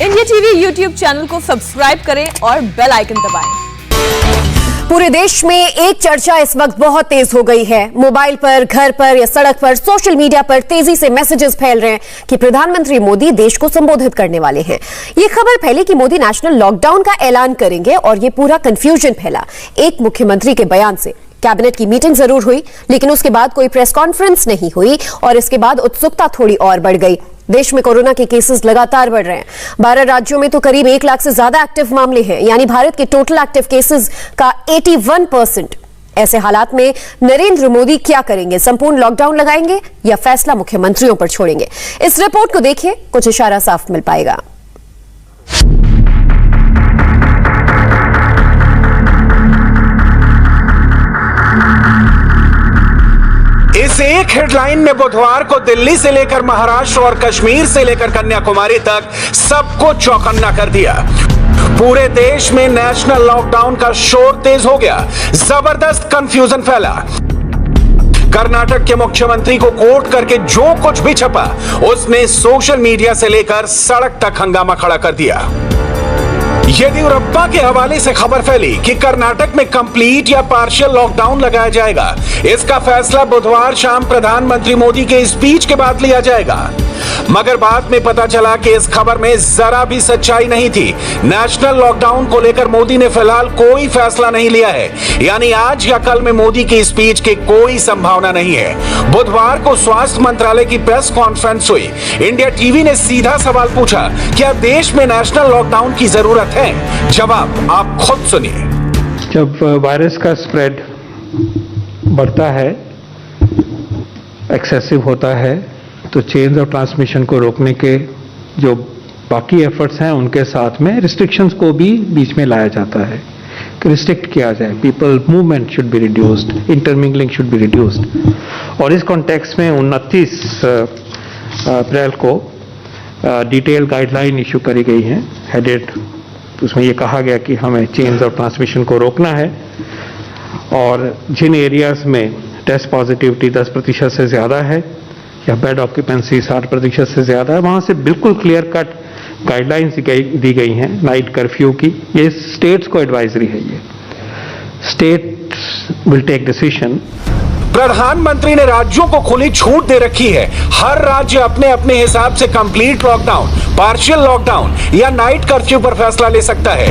India TV YouTube channel को subscribe करें और बेल आइकन दबाएं। पूरे देश में एक चर्चा इस वक्त बहुत तेज हो गई है। मोबाइल पर, घर पर या सड़क पर, सोशल मीडिया पर तेजी से मैसेजेस फैल रहे हैं कि प्रधानमंत्री मोदी देश को संबोधित करने वाले हैं। ये खबर फैली कि मोदी नेशनल लॉकडाउन का ऐलान करेंगे और ये पूरा कंफ्यूजन फैला एक मुख्यमंत्री के बयान से। कैबिनेट की मीटिंग जरूर हुई, लेकिन उसके बाद कोई प्रेस कॉन्फ्रेंस नहीं हुई और इसके बाद उत्सुकता थोड़ी और बढ़ गई। देश में कोरोना के केसेस लगातार बढ़ रहे हैं। 12 राज्यों में तो करीब 1 लाख से ज्यादा एक्टिव मामले हैं, यानी भारत के टोटल एक्टिव केसेस का 81%। ऐसे हालात में नरेंद्र मोदी क्या करेंगे? संपूर्ण लॉकडाउन लगाएंगे या फैसला मुख्यमंत्रियों पर छोड़ेंगे? इस रिपोर्ट को देखिए, कुछ इशारा साफ मिल पाएगा। इस एक हेडलाइन ने बुधवार को दिल्ली से लेकर महाराष्ट्र और कश्मीर से लेकर कन्याकुमारी तक सबको चौकन्ना कर दिया। पूरे देश में नेशनल लॉकडाउन का शोर तेज हो गया। जबरदस्त कंफ्यूजन फैला। कर्नाटक के मुख्यमंत्री को कोट करके जो कुछ भी छपा, उसने सोशल मीडिया से लेकर सड़क तक हंगामा खड़ा कर दिया। येदियुरप्पा के हवाले से खबर फैली कि कर्नाटक में कंप्लीट या पार्शियल लॉकडाउन लगाया जाएगा। इसका फैसला बुधवार शाम प्रधानमंत्री मोदी के स्पीच के बाद लिया जाएगा। मगर बाद में पता चला कि इस खबर में जरा भी सच्चाई नहीं थी। नेशनल लॉकडाउन को लेकर मोदी ने फिलहाल कोई फैसला नहीं लिया है, यानी आज या कल में मोदी की स्पीच की कोई संभावना नहीं है। बुधवार को स्वास्थ्य मंत्रालय की प्रेस कॉन्फ्रेंस हुई। इंडिया टीवी ने सीधा सवाल पूछा, क्या देश में नेशनल लॉकडाउन की जरूरत है? जवाब आप खुद सुनिए। जब वायरस का स्प्रेड बढ़ता है, एक्सेसिव होता है, तो चेन्स ऑफ ट्रांसमिशन को रोकने के जो बाकी एफर्ट्स हैं उनके साथ में रिस्ट्रिक्शंस को भी बीच में लाया जाता है कि रिस्ट्रिक्ट किया जाए। People movement should be reduced, intermingling should be reduced. और इस कॉन्टेक्स्ट में 29 अप्रैल को डिटेल गाइडलाइन इशू करी गई है, हेडेड। उसमें ये कहा गया कि हमें चेन्स ऑफ ट्रांसमिशन को रोकना है और जिन एरियाज में टेस्ट पॉजिटिविटी 10% से ज़्यादा है या बेड ऑक्यूपेंसी 60% से ज़्यादा है, वहाँ से बिल्कुल क्लियर कट गाइडलाइंस दी गई हैं नाइट कर्फ्यू की। ये स्टेट्स को एडवाइजरी है, ये स्टेट्स विल टेक डिसीजन। प्रधानमंत्री ने राज्यों को खुली छूट दे रखी है। हर राज्य अपने अपने हिसाब से कंप्लीट लॉकडाउन, पार्शियल लॉकडाउन या नाइट कर्फ्यू पर फैसला ले सकता है।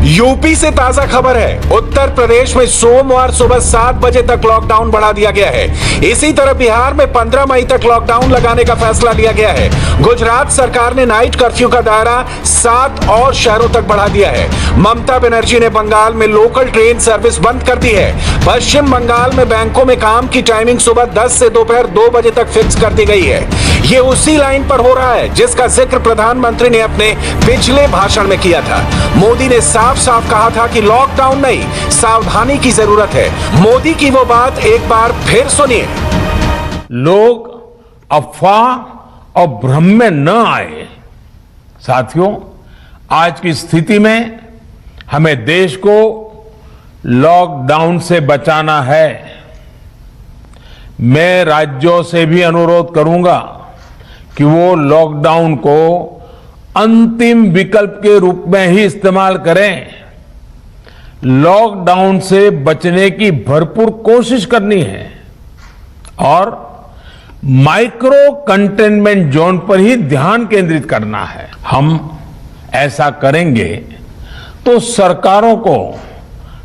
यूपी से ताजा खबर है, उत्तर प्रदेश में सोमवार सुबह 7 बजे तक लॉकडाउन बढ़ा दिया गया है। इसी तरह बिहार में 15 मई तक लॉकडाउन लगाने का फैसला लिया गया है। गुजरात सरकार ने नाइट कर्फ्यू का दायरा 7 और शहरों तक बढ़ा दिया है। ममता बनर्जी ने बंगाल में लोकल ट्रेन सर्विस बंद कर दी है। पश्चिम बंगाल में बैंकों में काम की टाइमिंग सुबह 10 से दोपहर 2 बजे तक फिक्स कर दी गई है। ये उसी लाइन पर हो रहा है जिसका जिक्र प्रधानमंत्री ने अपने पिछले भाषण में किया था। मोदी ने साफ कहा था कि लॉकडाउन नहीं, सावधानी की जरूरत है। मोदी की वो बात एक बार फिर सुनिए। लोग अफवाह और भ्रम में न आए। साथियों, आज की स्थिति में हमें देश को लॉकडाउन से बचाना है। मैं राज्यों से भी अनुरोध करूंगा कि वो लॉकडाउन को अंतिम विकल्प के रूप में ही इस्तेमाल करें। लॉकडाउन से बचने की भरपूर कोशिश करनी है और माइक्रो कंटेनमेंट जोन पर ही ध्यान केंद्रित करना है। हम ऐसा करेंगे तो सरकारों को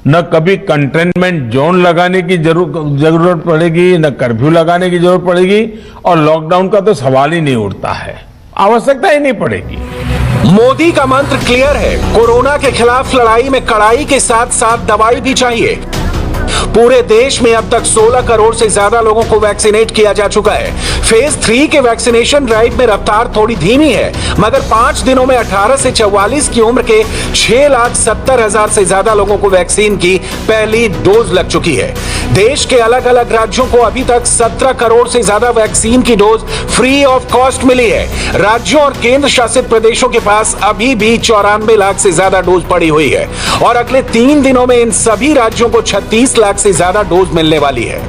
न कभी कंटेनमेंट जोन लगाने की जरूरत पड़ेगी, न कर्फ्यू लगाने की जरूरत पड़ेगी और लॉकडाउन का तो सवाल ही नहीं उठता है, आवश्यकता ही नहीं पड़ेगी। मोदी का मंत्र क्लियर है, कोरोना के खिलाफ लड़ाई में कड़ाई के साथ साथ दवाई भी चाहिए। पूरे देश में अब तक 16 करोड़ से ज्यादा लोगों को वैक्सीनेट किया जा चुका है। फेज 3 के वैक्सीनेशन ड्राइव में रफ्तार थोड़ी धीमी है, मगर 5 दिनों में 18 से 44 की उम्र के 6,70,000 से ज्यादा लोगों को वैक्सीन की पहली डोज लग चुकी है। देश के अलग अलग राज्यों को अभी तक 17 करोड़ से ज्यादा वैक्सीन की डोज फ्री ऑफ कॉस्ट मिली है। राज्यों और केंद्र शासित प्रदेशों के पास अभी भी 94 लाख से ज्यादा डोज पड़ी हुई है और अगले 3 दिनों में इन सभी राज्यों को 36 लाख से ज्यादा डोज मिलने वाली है।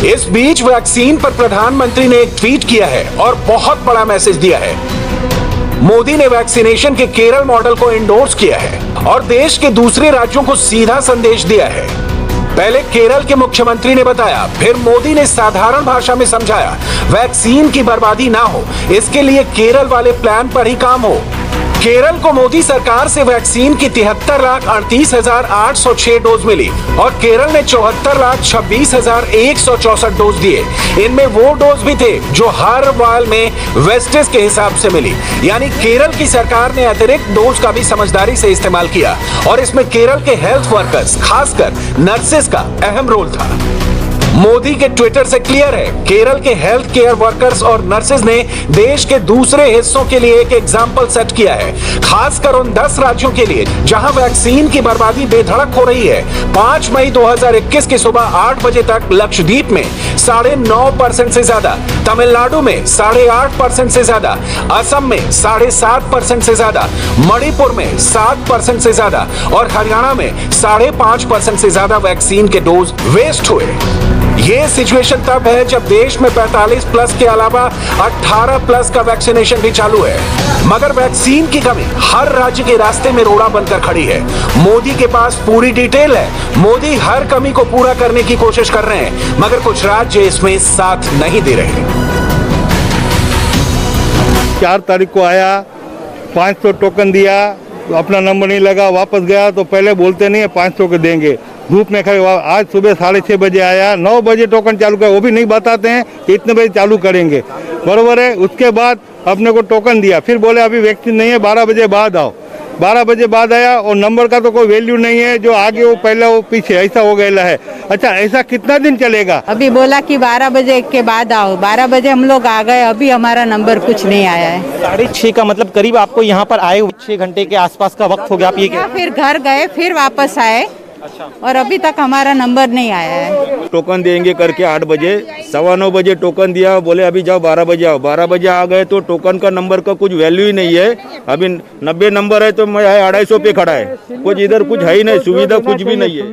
इस बीच वैक्सीन पर प्रधानमंत्री ने एक ट्वीट किया है और बहुत बड़ा मैसेज दिया है। मोदी ने वैक्सीनेशन के केरल मॉडल को एंडोर्स किया है और देश के दूसरे राज्यों को सीधा संदेश दिया है। पहले केरल के मुख्यमंत्री ने बताया, फिर मोदी ने साधारण भाषा में समझाया, वैक्सीन की बर्बादी ना हो, इसके लिए केरल वाले प्लान पर ही काम हो। केरल को मोदी सरकार से वैक्सीन की 73,38,806 डोज मिली और केरल ने 74,26,164 डोज दिए। इनमें वो डोज भी थे जो हर वाल में वेस्टेज के हिसाब से मिली, यानी केरल की सरकार ने अतिरिक्त डोज का भी समझदारी से इस्तेमाल किया और इसमें केरल के हेल्थ वर्कर्स, खासकर नर्सेस का अहम रोल था। मोदी के ट्विटर से क्लियर है, केरल के हेल्थ केयर वर्कर्स और नर्सेज ने देश के दूसरे हिस्सों के लिए एक एग्जाम्पल सेट किया है, खासकर उन 10 राज्यों के लिए जहां वैक्सीन की बर्बादी बेधड़क हो रही है। 5 मई 2021 की सुबह 8 बजे तक लक्षद्वीप में 9.5% से ज्यादा, तमिलनाडु में 8.5% से ज्यादा, असम में 7.5% से ज्यादा, मणिपुर में 7% से ज्यादा और हरियाणा में 5.5% से ज्यादा वैक्सीन के डोज वेस्ट हुए। ये सिचुएशन तब है जब देश में 45 प्लस के अलावा 18 प्लस का वैक्सीनेशन भी चालू है, मगर वैक्सीन की कमी हर राज्य के रास्ते में रोड़ा बनकर खड़ी है। मोदी के पास पूरी डिटेल है, मोदी हर कमी को पूरा करने की कोशिश कर रहे हैं, मगर कुछ राज्य इसमें साथ नहीं दे रहे। 4 तारीख को आया, 500 टोकन दिया, अपना नंबर नहीं लगा, वापस गया तो पहले बोलते नहीं है 500 के देंगे, धूप में खड़े। आज सुबह 6:30 बजे आया, 9 बजे टोकन चालू किया, वो भी नहीं बताते हैं कि इतने बजे चालू करेंगे, बरोबर है। उसके बाद अपने को टोकन दिया, फिर बोले अभी वैक्सीन नहीं है, 12 बजे बाद आओ। 12 बजे बाद आया और नंबर का तो कोई वैल्यू नहीं है, जो आगे वो पहले वो पीछे, ऐसा हो गया है। अच्छा, ऐसा कितना दिन चलेगा? अभी बोला कि 12 बजे के बाद आओ, 12 बजे हम लोग आ गए, अभी हमारा नंबर कुछ नहीं आया है। 6:30 का मतलब करीब आपको यहाँ पर आए 6 घंटे के आसपास का वक्त हो गया। आप ये फिर घर गए, फिर वापस आए। अच्छा। और अभी तक हमारा नंबर नहीं आया है। टोकन देंगे करके 8 बजे, 9:15 बजे टोकन दिया, बोले अभी जाओ 12 बजे आओ। 12 बजे आ गए तो टोकन का नंबर का कुछ वैल्यू ही नहीं है। अभी 90 नंबर है तो मैं 250 पे खड़ा है, कुछ इधर कुछ है ही नहीं, सुविधा कुछ भी नहीं है।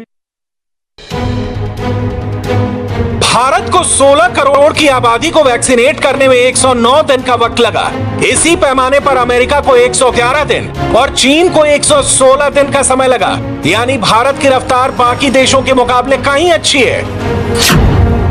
भारत को 16 करोड़ की आबादी को वैक्सीनेट करने में 109 दिन का वक्त लगा। इसी पैमाने पर अमेरिका को 111 दिन और चीन को 116 दिन का समय लगा, यानी भारत की रफ्तार बाकी देशों के मुकाबले कहीं अच्छी है।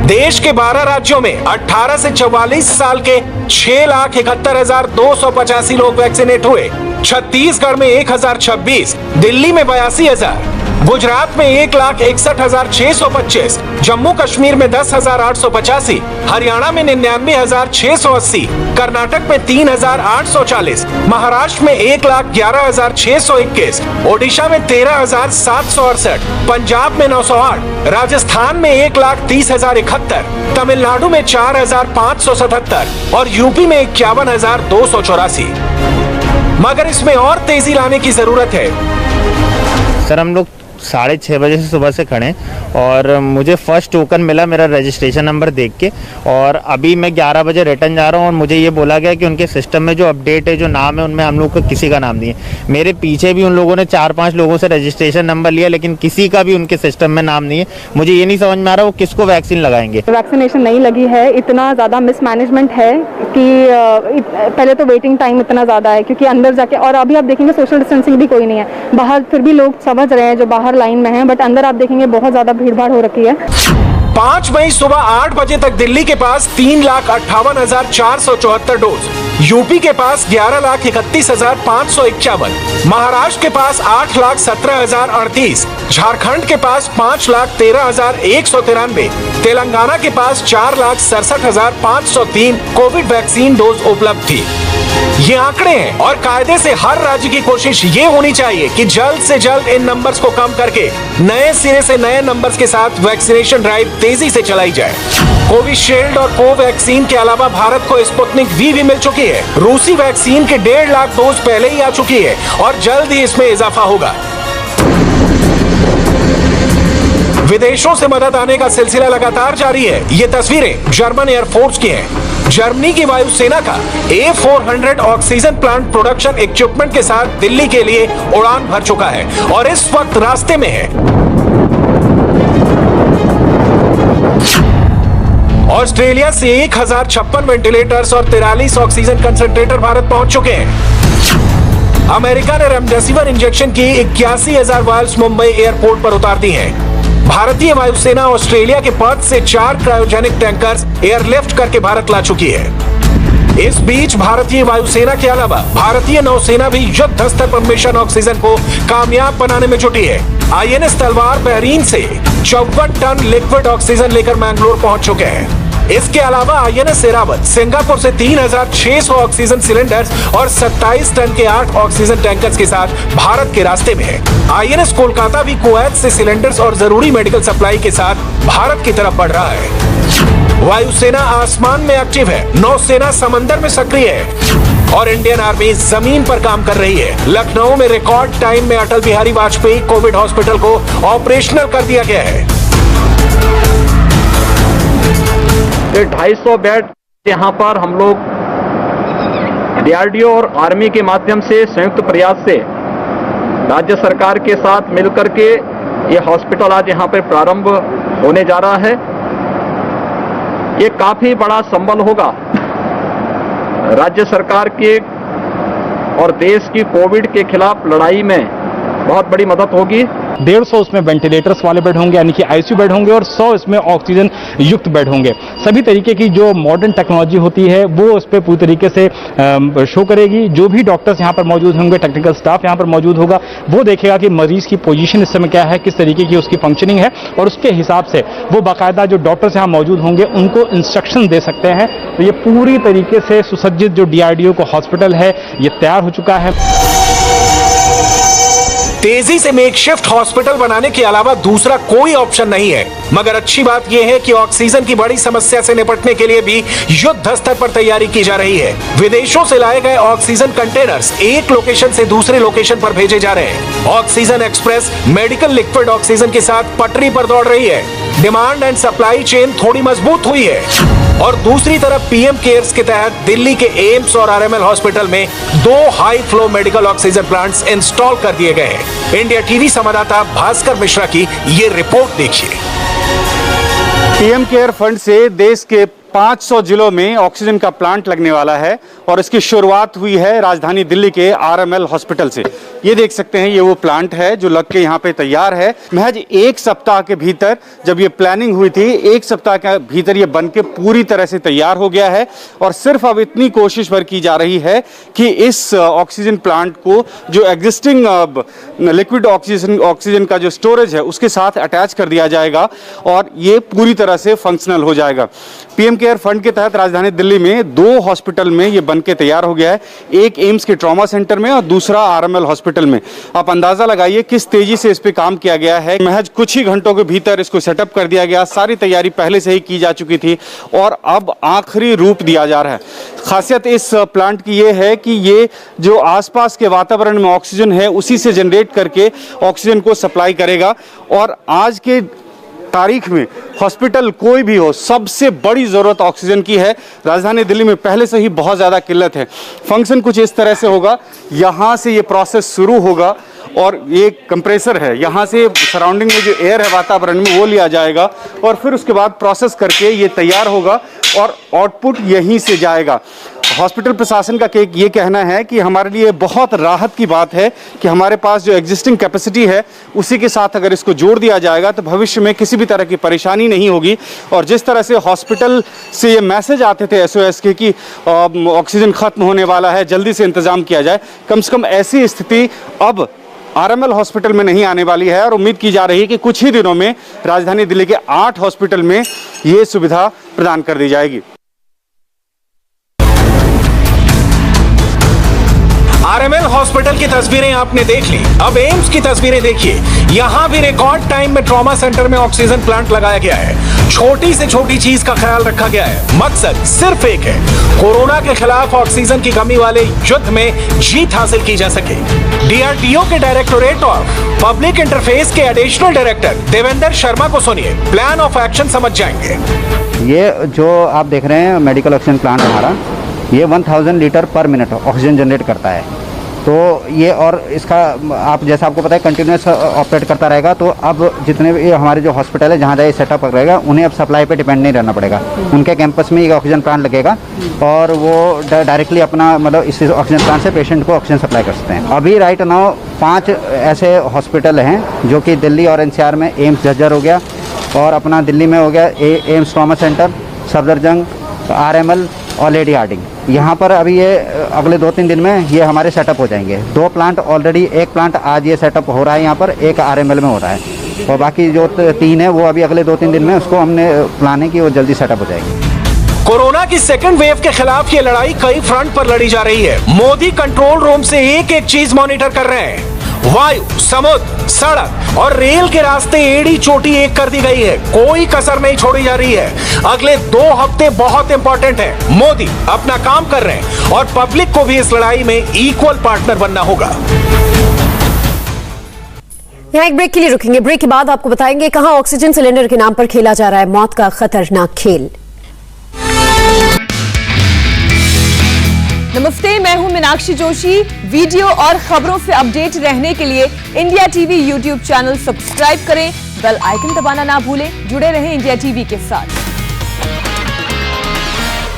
देश के 12 राज्यों में 18 से 44 साल के 6,71,285 लोग वैक्सीनेट हुए। छत्तीसगढ़ में 1,026, दिल्ली में 82,000, गुजरात में 1,61,625, जम्मू कश्मीर में 10,885, हरियाणा में 99,680, कर्नाटक में 3,840, महाराष्ट्र में 1,11,621, ओडिशा में 13,768, पंजाब में 908, राजस्थान में 1,30,071, तमिलनाडु में 4,577 और यूपी में 51,284। मगर इसमें और तेजी लाने की जरूरत है। सर, हम लोग 6:30 बजे से सुबह से खड़े और मुझे फर्स्ट टोकन मिला मेरा रजिस्ट्रेशन नंबर देख के, और अभी मैं 11 बजे रिटर्न जा रहा हूँ और मुझे ये बोला गया कि उनके सिस्टम में जो अपडेट है, जो नाम है, उनमें हम लोग को किसी का नाम नहीं है। मेरे पीछे भी उन लोगों ने 4-5 लोगों से रजिस्ट्रेशन नंबर लिया, लेकिन किसी का भी उनके सिस्टम में नाम नहीं है। मुझे ये नहीं समझ में आ रहा वो किसको वैक्सीन लगाएंगे। वैक्सीनेशन नहीं लगी है, इतना ज़्यादा मिसमैनेजमेंट है कि पहले तो वेटिंग टाइम इतना ज़्यादा है, क्योंकि अंदर जाके, और अभी आप देखेंगे सोशल डिस्टेंसिंग भी कोई नहीं है बाहर, फिर भी लोग समझ रहे हैं जो बाहर लाइन में हैं, बट अंदर आप देखेंगे बहुत ज्यादा भीड़ भाड़ हो रखी है। 5 मई सुबह 8 बजे तक दिल्ली के पास 3,58,474 डोज, यूपी के पास 11,31,551, महाराष्ट्र के पास 8,17,038, झारखंड के पास 5,13,193, तेलंगाना के पास 4,67,503 कोविड वैक्सीन डोज उपलब्ध थी। ये आंकड़े हैं और कायदे से हर राज्य की कोशिश ये होनी चाहिए कि जल्द से जल्द इन नंबर्स को कम करके नए सिरे से नए नंबर्स के साथ वैक्सीनेशन ड्राइव तेजी से चलाई जाए। कोविशील्ड और कोवैक्सीन के अलावा भारत को स्पुतनिक वी भी मिल चुकी है। रूसी वैक्सीन के 1.5 लाख डोज पहले ही आ चुकी है और जल्द ही इसमें इजाफा होगा। विदेशों से मदद आने का सिलसिला लगातार जारी है। ये तस्वीरें जर्मन एयरफोर्स की हैं। जर्मनी की वायुसेना का A400 oxygen plant production equipment के साथ दिल्ली के लिए उड़ान भर चुका है और इस वक्त रास्ते में है। ऑस्ट्रेलिया से 1,056 वेंटिलेटर्स और 43 ऑक्सीजन कंसंट्रेटर भारत पहुंच चुके हैं। अमेरिका ने रेमडेसिविर इंजेक्शन की 81,000 वायल्स मुंबई एयरपोर्ट पर उतार दी हैं। भारतीय वायुसेना ऑस्ट्रेलिया के पर्थ से 4 क्रायोजेनिक टैंकर्स एयरलिफ्ट करके भारत ला चुकी है। इस बीच भारतीय वायुसेना के अलावा भारतीय नौसेना भी युद्ध स्तर पर मिशन ऑक्सीजन को कामयाब बनाने में जुटी है। INS तलवार बहरीन से 54 टन लिक्विड ऑक्सीजन लेकर मैंगलोर पहुंच चुके हैं। इसके अलावा INS एरावत सिंगापुर से 3,600 ऑक्सीजन सिलेंडर्स और 27 टन के 8 ऑक्सीजन टैंकर्स के साथ भारत के रास्ते में है। INS कोलकाता भी कुवैत से सिलेंडर्स और जरूरी मेडिकल सप्लाई के साथ भारत की तरफ बढ़ रहा है। वायुसेना आसमान में एक्टिव है, नौसेना समंदर में सक्रिय है और इंडियन आर्मी जमीन पर काम कर रही है। लखनऊ में रिकॉर्ड टाइम में अटल बिहारी वाजपेयी कोविड हॉस्पिटल को ऑपरेशनल कर दिया गया है। 250 बेड यहाँ पर हम लोग DRDO और आर्मी के माध्यम से संयुक्त प्रयास से राज्य सरकार के साथ मिलकर के ये हॉस्पिटल आज यहाँ पर प्रारंभ होने जा रहा है। ये काफी बड़ा संबल होगा राज्य सरकार के और देश की कोविड के खिलाफ लड़ाई में, बहुत बड़ी मदद होगी। 150 उसमें वेंटिलेटर्स वाले बेड होंगे, यानी कि ICU बेड होंगे, और 100 इसमें ऑक्सीजन युक्त बेड होंगे। सभी तरीके की जो मॉडर्न टेक्नोलॉजी होती है वो उस पर पूरी तरीके से शो करेगी। जो भी डॉक्टर्स यहाँ पर मौजूद होंगे, टेक्निकल स्टाफ यहाँ पर मौजूद होगा, वो देखेगा कि मरीज की पोजीशन इस समय क्या है, किस तरीके की उसकी फंक्शनिंग है, और उसके हिसाब से वो बाकायदा जो डॉक्टर्स यहाँ मौजूद होंगे उनको इंस्ट्रक्शन दे सकते हैं। तो ये पूरी तरीके से सुसज्जित जो DRDO को हॉस्पिटल है ये तैयार हो चुका है। तेजी से मेकशिफ्ट हॉस्पिटल बनाने के अलावा दूसरा कोई ऑप्शन नहीं है। मगर अच्छी बात यह है कि ऑक्सीजन की बड़ी समस्या से निपटने के लिए भी युद्ध स्तर पर तैयारी की जा रही है। विदेशों से लाए गए ऑक्सीजन कंटेनर्स एक लोकेशन से दूसरे लोकेशन पर भेजे जा रहे हैं। Oxygen express medical liquid oxygen के साथ पटरी पर दौड़ रही है। डिमांड एंड सप्लाई चेन थोड़ी मजबूत हुई है। और दूसरी तरफ PM केयर्स के तहत दिल्ली के एम्स और RML हॉस्पिटल में 2 high flow medical oxygen plants install कर दिए गए हैं। इंडिया टीवी संवाददाता भास्कर मिश्रा की ये रिपोर्ट देखिए। PM केयर फंड से देश के 500 जिलों में ऑक्सीजन का प्लांट लगने वाला है और इसकी शुरुआत हुई है राजधानी दिल्ली के RML हॉस्पिटल से। ये देख सकते हैं, ये वो प्लांट है जो लग के यहाँ पे तैयार है। महज 1 सप्ताह के भीतर, जब ये प्लानिंग हुई थी, 1 सप्ताह के भीतर ये बन के पूरी तरह से तैयार हो गया है। और सिर्फ अब इतनी कोशिश भर की जा रही है कि इस ऑक्सीजन प्लांट को जो एग्जिस्टिंग लिक्विड ऑक्सीजन का जो स्टोरेज है उसके साथ अटैच कर दिया जाएगा और ये पूरी तरह से फंक्शनल हो जाएगा। PM केयर फंड के तहत राजधानी दिल्ली में 2 हॉस्पिटल में ये बन के तैयार हो गया है। एक एम्स के ट्रॉमा सेंटर में और दूसरा RML हॉस्पिटल में। आप अंदाजा लगाइए किस तेजी से इस पे काम किया गया है। महज कुछ ही घंटों के भीतर इसको सेटअप कर दिया गया। सारी तैयारी पहले से ही की जा चुकी थी और अब आखिरी रूप दिया जा रहा है। खासियत इस प्लांट की ये है कि ये जो आसपास के वातावरण में ऑक्सीजन है उसी से जनरेट करके ऑक्सीजन को सप्लाई करेगा। और आज के तारीख में हॉस्पिटल कोई भी हो, सबसे बड़ी ज़रूरत ऑक्सीजन की है। राजधानी दिल्ली में पहले से ही बहुत ज़्यादा किल्लत है। फंक्शन कुछ इस तरह से होगा, यहाँ से ये प्रोसेस शुरू होगा और ये कंप्रेसर है, यहाँ से सराउंडिंग में जो एयर है वातावरण में वो लिया जाएगा और फिर उसके बाद प्रोसेस करके ये तैयार होगा और आउटपुट यहीं से जाएगा। हॉस्पिटल प्रशासन का ये कहना है कि हमारे लिए बहुत राहत की बात है कि हमारे पास जो एग्जिस्टिंग कैपेसिटी है उसी के साथ अगर इसको जोड़ दिया जाएगा तो भविष्य में किसी भी तरह की परेशानी नहीं होगी। और जिस तरह से हॉस्पिटल से ये मैसेज आते थे SOS के कि ऑक्सीजन खत्म होने वाला है, जल्दी से इंतजाम किया जाए, कम से कम ऐसी स्थिति अब RML हॉस्पिटल में नहीं आने वाली है। और उम्मीद की जा रही है कि कुछ ही दिनों में राजधानी दिल्ली के 8 हॉस्पिटल में ये सुविधा प्रदान कर दी जाएगी। RML हॉस्पिटल की तस्वीरें आपने देख ली, अब एम्स की तस्वीरें देखिए। यहाँ भी रिकॉर्ड टाइम में ट्रॉमा सेंटर में ऑक्सीजन प्लांट लगाया गया है। छोटी से छोटी चीज का ख्याल रखा गया है। मकसद सिर्फ एक है, कोरोना के खिलाफ ऑक्सीजन की कमी वाले युद्ध में जीत हासिल की जा सके। DRDO के डायरेक्टोरेट ऑफ पब्लिक इंटरफेस के एडिशनल डायरेक्टर देवेंद्र शर्मा को सुनिए, प्लान ऑफ एक्शन समझ जाएंगे। ये जो आप देख रहे हैं मेडिकल ऑक्सीजन प्लांट हमारा, ये 1000 लीटर पर मिनट ऑक्सीजन जनरेट करता है। तो ये और इसका आप जैसा आपको पता है कंटिन्यूस ऑपरेट करता रहेगा, तो अब जितने भी हमारे जो हॉस्पिटल है जहाँ जहाँ सेटअप रहेगा उन्हें अब सप्लाई पे डिपेंड नहीं रहना पड़ेगा। उनके कैंपस में एक ऑक्सीजन प्लांट लगेगा और वो डायरेक्टली अपना मतलब इस ऑक्सीजन प्लांट से पेशेंट को ऑक्सीजन सप्लाई कर सकते हैं। अभी राइट नाउ 5 ऐसे हॉस्पिटल हैं जो कि दिल्ली और NCR में एम्स झज्जर हो गया, और अपना दिल्ली में हो गया AIIMS trauma centre, Safdarjung, RML और लेडी हार्डिंग। यहाँ पर अभी ये अगले 2-3 दिन में ये हमारे सेटअप हो जाएंगे। 2 प्लांट ऑलरेडी, एक प्लांट आज ये सेटअप हो रहा है यहाँ पर, एक RML में हो रहा है, और बाकी जो 3 है वो अभी अगले 2-3 दिन में उसको हमने प्लान है कि वो जल्दी सेटअप हो जाएगी। कोरोना की सेकंड वेव के खिलाफ ये लड़ाई कई फ्रंट पर लड़ी जा रही है। मोदी कंट्रोल रूम से एक एक चीज मॉनिटर कर रहे हैं। वायु, समुद्र, सड़क और रेल के रास्ते एड़ी चोटी एक कर दी गई है, कोई कसर नहीं छोड़ी जा रही है। अगले 2 हफ्ते बहुत इंपॉर्टेंट है। मोदी अपना काम कर रहे हैं और पब्लिक को भी इस लड़ाई में इक्वल पार्टनर बनना होगा। यहाँ एक ब्रेक के लिए रुकेंगे। ब्रेक के बाद आपको बताएंगे कहां ऑक्सीजन सिलेंडर के नाम पर खेला जा रहा है मौत का खतरनाक खेल। नमस्ते, मैं हूं मीनाक्षी जोशी। वीडियो और खबरों से अपडेट रहने के लिए India TV YouTube channel subscribe करें, बेल आइकन दबाना ना भूलें। जुड़े रहें इंडिया टीवी के साथ।